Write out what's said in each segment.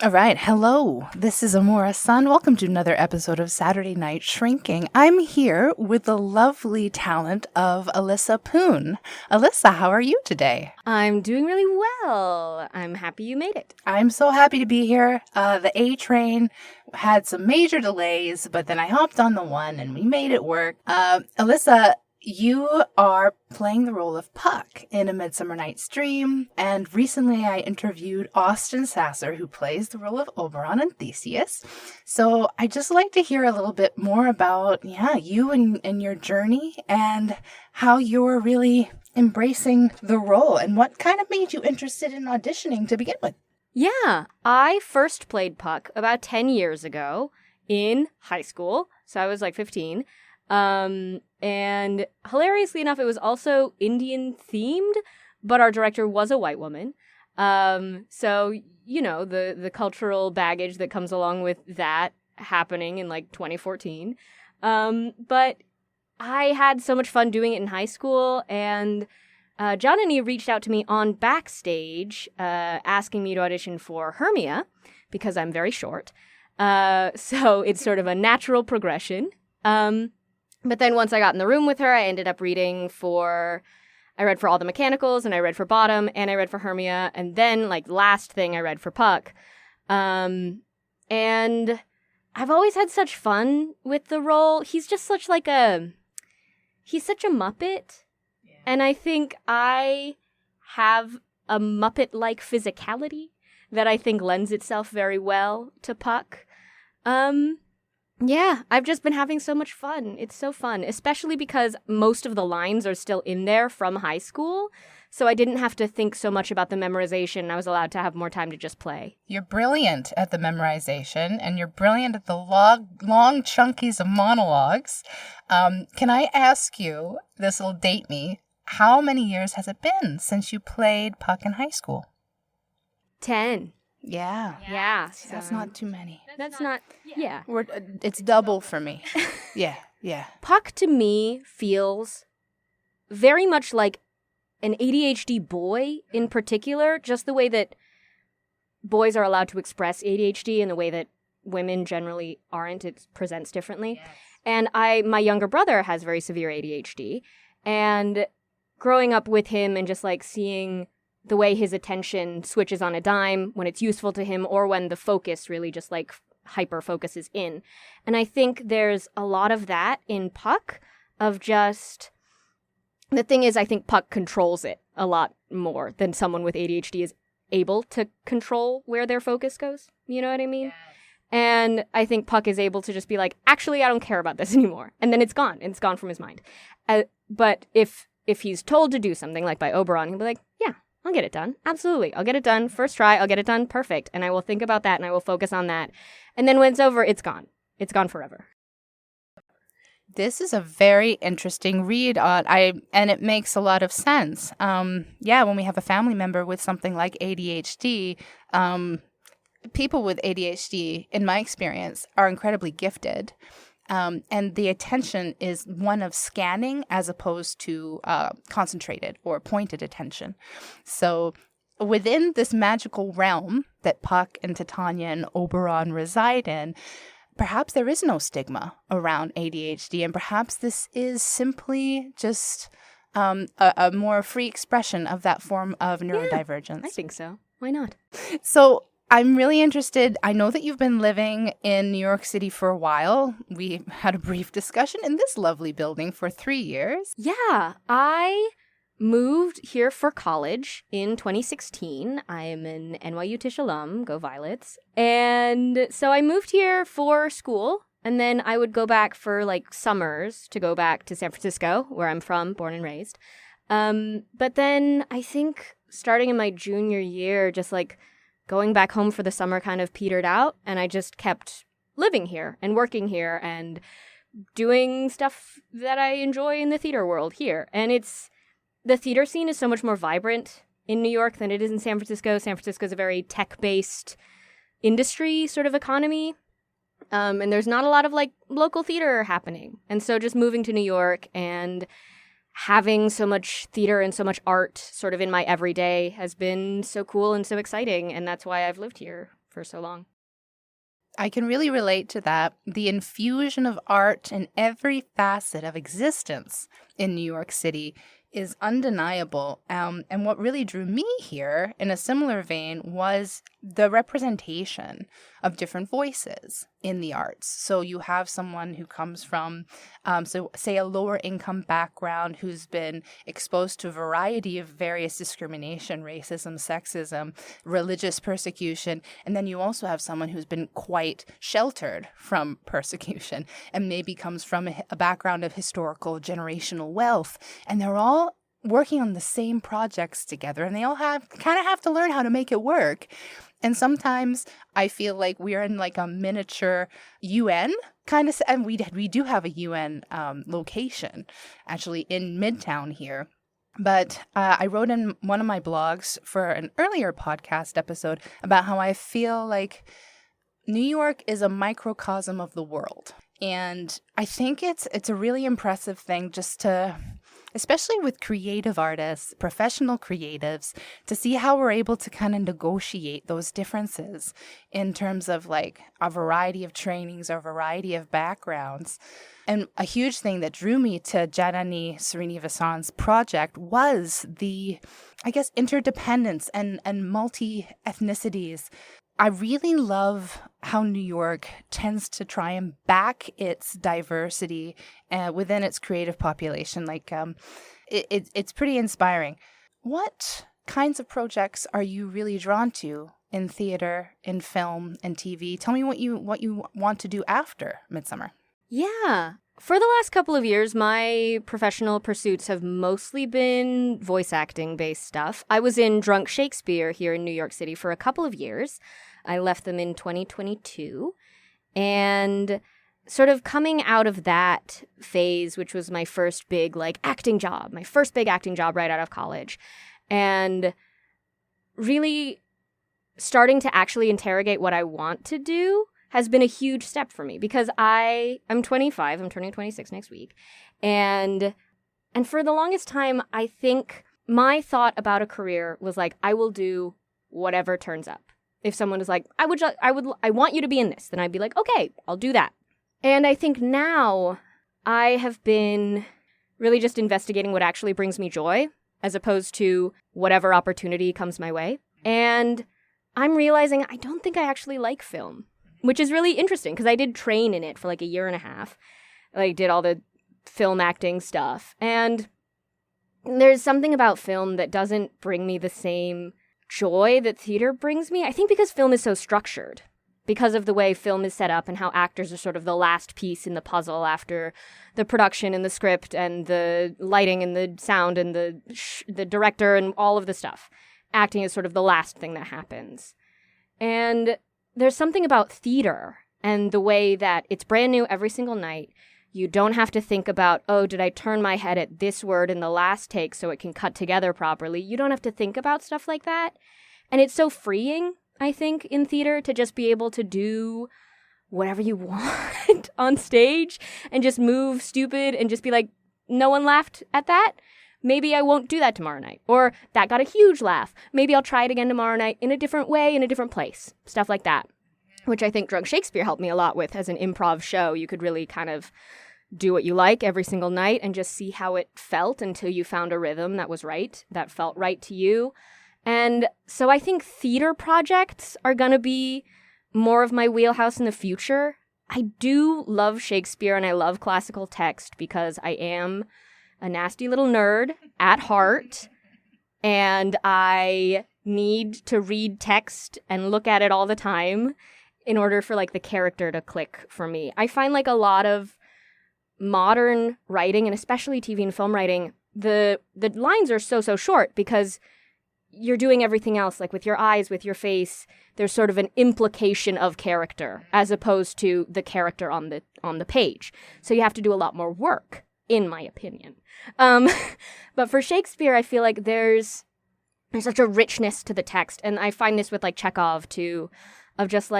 All right. Hello. This is Amora Sun. Welcome to another episode of Saturday Night Shrinking. I'm here with the lovely talent of Alyssa Poon. Alyssa, how are you today? I'm doing really well. I'm happy you made it. I'm so happy to be here. The A train had some major delays, but then I hopped on the one and we made it work. Alyssa, you are playing the role of Puck in A Midsummer Night's Dream, and recently I interviewed Austin Sasser, who plays the role of Oberon and Theseus. So I'd just like to hear a little bit more about, you and your journey and how you're really embracing the role and what kind of made you interested in auditioning to begin with. Yeah, I first played Puck about 10 years ago in high school, so I was like 15. And hilariously enough, it was also Indian themed, but our director was a white woman. So, you know, the cultural baggage that comes along with that happening in like 2014. But I had so much fun doing it in high school, and Janani reached out to me on Backstage, asking me to audition for Hermia, because I'm very short. So it's sort of a natural progression. But then once I got in the room with her, I ended up I read for all the mechanicals, and I read for Bottom, and I read for Hermia, and then, like, last thing I read for Puck. And I've always had such fun with the role. He's just such a Muppet. Yeah. And I think I have a Muppet-like physicality that I think lends itself very well to Puck. Yeah, I've just been having so much fun. It's so fun, especially because most of the lines are still in there from high school. So I didn't have to think so much about the memorization. I was allowed to have more time to just play. You're brilliant at the memorization, and you're brilliant at the long chunkies of monologues. Can I ask you, this will date me, how many years has it been since you played Puck in high school? 10. Yeah. See, that's not too many. That's not. It's double for me. Yeah. Puck to me feels very much like an ADHD boy in particular, just the way that boys are allowed to express ADHD in the way that women generally aren't. It presents differently. Yes. And my younger brother has very severe ADHD, and growing up with him and just like seeing the way his attention switches on a dime when it's useful to him or when the focus really just like hyper focuses in. And I think there's a lot of that in Puck of just, the thing is I think Puck controls it a lot more than someone with ADHD is able to control where their focus goes. You know what I mean? Yes. And I think Puck is able to just be like, actually, I don't care about this anymore. And then it's gone. It's gone from his mind. But if he's told to do something like by Oberon, he'll be like, yeah, I'll get it done. Absolutely. I'll get it done. First try. I'll get it done. Perfect. And I will think about that and I will focus on that. And then when it's over, it's gone. It's gone forever. This is a very interesting read and it makes a lot of sense. When we have a family member with something like ADHD, people with ADHD, in my experience, are incredibly gifted. And the attention is one of scanning as opposed to concentrated or pointed attention. So within this magical realm that Puck and Titania and Oberon reside in, perhaps there is no stigma around ADHD, and perhaps this is simply just a more free expression of that form of neurodivergence. I think so. Why not? So I'm really interested. I know that you've been living in New York City for a while. We had a brief discussion in this lovely building for 3 years. Yeah, I moved here for college in 2016. I am an NYU Tisch alum, go Violets. And so I moved here for school, and then I would go back for like summers to go back to San Francisco, where I'm from, born and raised. But then I think starting in my junior year, just like going back home for the summer kind of petered out, and I just kept living here and working here and doing stuff that I enjoy in the theater world here. And the theater scene is so much more vibrant in New York than it is in San Francisco. San Francisco is a very tech-based industry sort of economy, and there's not a lot of like local theater happening. And so just moving to New York and having so much theater and so much art sort of in my everyday has been so cool and so exciting, and that's why I've lived here for so long. I can really relate to that. The infusion of art in every facet of existence in New York City is undeniable. And what really drew me here in a similar vein was the representation of different voices in the arts. So you have someone who comes from, so say a lower income background who's been exposed to a variety of various discrimination, racism, sexism, religious persecution. And then you also have someone who's been quite sheltered from persecution and maybe comes from a background of historical generational wealth. And they're all working on the same projects together, and they all have to learn how to make it work. And sometimes I feel like we're in like a miniature UN kind of, and we do have a UN location actually in Midtown here. But I wrote in one of my blogs for an earlier podcast episode about how I feel like New York is a microcosm of the world. And I think it's a really impressive thing just to, especially with creative artists, professional creatives, to see how we're able to kind of negotiate those differences in terms of like a variety of trainings or a variety of backgrounds. And a huge thing that drew me to Janani Sreenivasan's project was the, I guess, interdependence and multi-ethnicities. I really love how New York tends to try and back its diversity within its creative population. Like, it's pretty inspiring. What kinds of projects are you really drawn to in theater, in film, and TV? Tell me what you want to do after Midsummer. Yeah. For the last couple of years, my professional pursuits have mostly been voice acting based stuff. I was in Drunk Shakespeare here in New York City for a couple of years. I left them in 2022. And sort of coming out of that phase, which was my first big acting job, my first big acting job right out of college, and really starting to actually interrogate what I want to do has been a huge step for me, because I'm 25, I'm turning 26 next week. And for the longest time, I think my thought about a career was like, I will do whatever turns up. If someone is like, I want you to be in this, then I'd be like, okay, I'll do that. And I think now I have been really just investigating what actually brings me joy, as opposed to whatever opportunity comes my way. And I'm realizing I don't think I actually like film, which is really interesting because I did train in it for a year and a half. I did all the film acting stuff. And there's something about film that doesn't bring me the same joy that theater brings me. I think because film is so structured, because of the way film is set up and how actors are sort of the last piece in the puzzle after the production and the script and the lighting and the sound and the director and all of the stuff. Acting is sort of the last thing that happens. And there's something about theater and the way that it's brand new every single night. You don't have to think about, oh, did I turn my head at this word in the last take so it can cut together properly? You don't have to think about stuff like that. And it's so freeing, I think, in theater to just be able to do whatever you want on stage and just move stupid and just be like, no one laughed at that? Maybe I won't do that tomorrow night. Or that got a huge laugh. Maybe I'll try it again tomorrow night in a different way, in a different place. Stuff like that, which I think Drunk Shakespeare helped me a lot with as an improv show. You could really kind of do what you like every single night and just see how it felt until you found a rhythm that was right, that felt right to you. And so I think theater projects are going to be more of my wheelhouse in the future. I do love Shakespeare and I love classical text because I am a nasty little nerd at heart, and I need to read text and look at it all the time in order for the character to click for me. I find a lot of modern writing, and especially TV and film writing, the lines are so short because you're doing everything else, with your eyes, with your face. There's sort of an implication of character as opposed to the character on the page. So you have to do a lot more work, in my opinion. But for Shakespeare, I feel like there's such a richness to the text, and I find this with Chekhov too, of just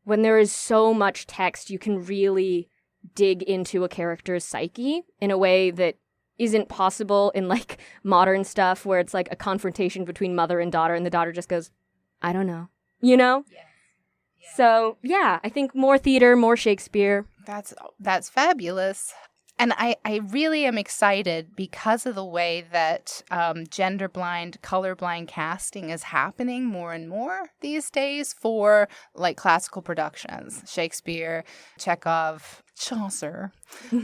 when there is so much text, you can really dig into a character's psyche in a way that isn't possible in modern stuff where it's a confrontation between mother and daughter and the daughter just goes, I don't know, you know? Yes. So, yeah, I think more theater, more Shakespeare. That's fabulous. And I really am excited because of the way that gender blind, colorblind casting is happening more and more these days for like classical productions. Shakespeare, Chekhov, Chaucer.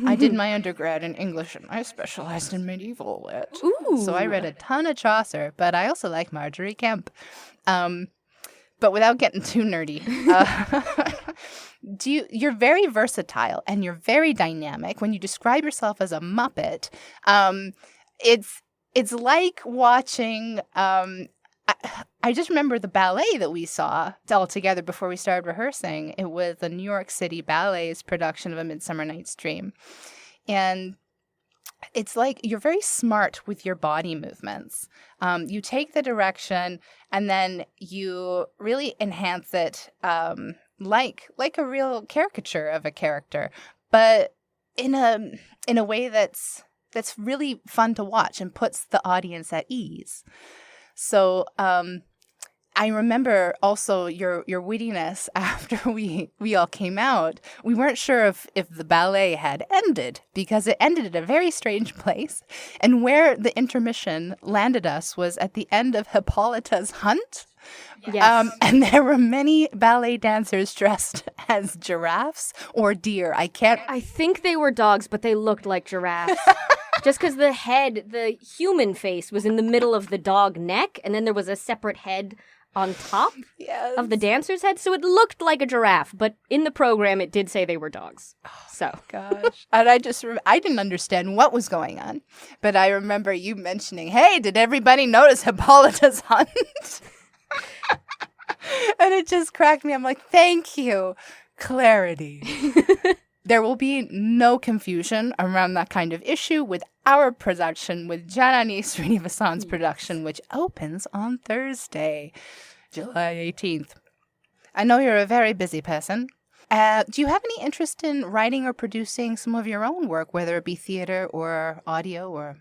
I did my undergrad in English and I specialized in medieval lit. Ooh. So I read a ton of Chaucer, but I also like Marjorie Kemp. But without getting too nerdy, you're very versatile and you're very dynamic. When you describe yourself as a Muppet, it's like watching. I just remember the ballet that we saw all together before we started rehearsing. It was the New York City Ballet's production of A Midsummer Night's Dream, and it's like you're very smart with your body movements. You take the direction and then you really enhance it like a real caricature of a character, but in a way that's really fun to watch and puts the audience at ease. So I remember also your wittiness after we all came out. We weren't sure if the ballet had ended because it ended at a very strange place. And where the intermission landed us was at the end of Hippolyta's hunt. Yes. And there were many ballet dancers dressed as giraffes or deer. I think they were dogs, but they looked like giraffes. Just because the human face was in the middle of the dog neck, and then there was a separate head on top of the dancer's head, so it looked like a giraffe, but in the program it did say they were dogs. So gosh. And I didn't understand what was going on, but I remember you mentioning, hey, did everybody notice Hippolyta's hunt? And it just cracked me. I'm like, thank you, clarity. There will be no confusion around that kind of issue with our production, with Janani Sreenivasan's production, which opens on Thursday, July 18th. I know you're a very busy person. Do you have any interest in writing or producing some of your own work, whether it be theater or audio or...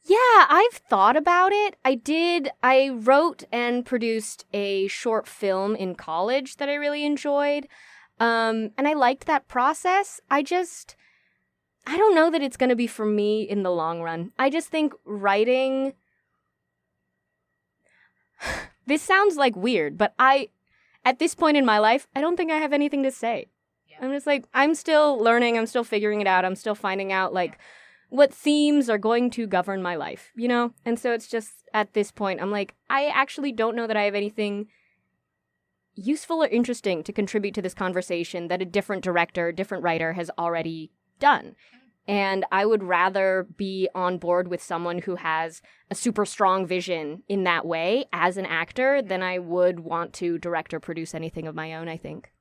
Yeah, I've thought about it. I wrote and produced a short film in college that I really enjoyed. And I liked that process. I don't know that it's going to be for me in the long run. I just think writing... This sounds like weird, but at this point in my life, I don't think I have anything to say. Yeah. I'm just like, I'm still learning, I'm still figuring it out, I'm still finding out, like, what themes are going to govern my life, you know? And so it's just, at this point, I'm like, I actually don't know that I have anything useful or interesting to contribute to this conversation that a different director, different writer has already done. And I would rather be on board with someone who has a super strong vision in that way as an actor than I would want to direct or produce anything of my own, I think.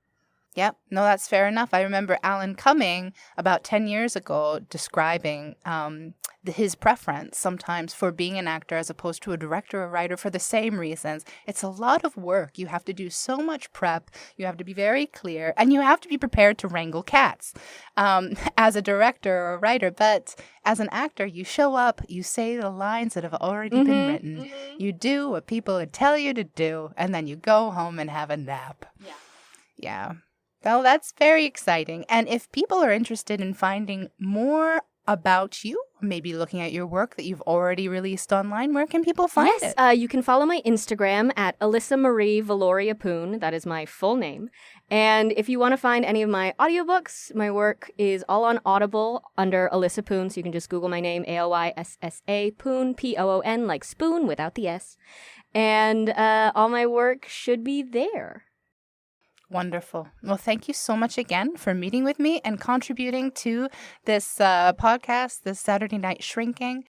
Yep. No, that's fair enough. I remember Alan Cumming about 10 years ago describing his preference sometimes for being an actor as opposed to a director or writer for the same reasons. It's a lot of work. You have to do so much prep. You have to be very clear, and you have to be prepared to wrangle cats as a director or a writer. But as an actor, you show up, you say the lines that have already been written. Mm-hmm. You do what people tell you to do, and then you go home and have a nap. Yeah. Well, that's very exciting. And if people are interested in finding more about you, maybe looking at your work that you've already released online, where can people find it? You can follow my Instagram at Alyssa Marie Valoria Poon. That is my full name. And if you want to find any of my audiobooks, my work is all on Audible under Alyssa Poon. So you can just Google my name, Alyssa Poon, Poon, like spoon without the S. And all my work should be there. Wonderful. Well, thank you so much again for meeting with me and contributing to this podcast, this Saturday Night Shrinking.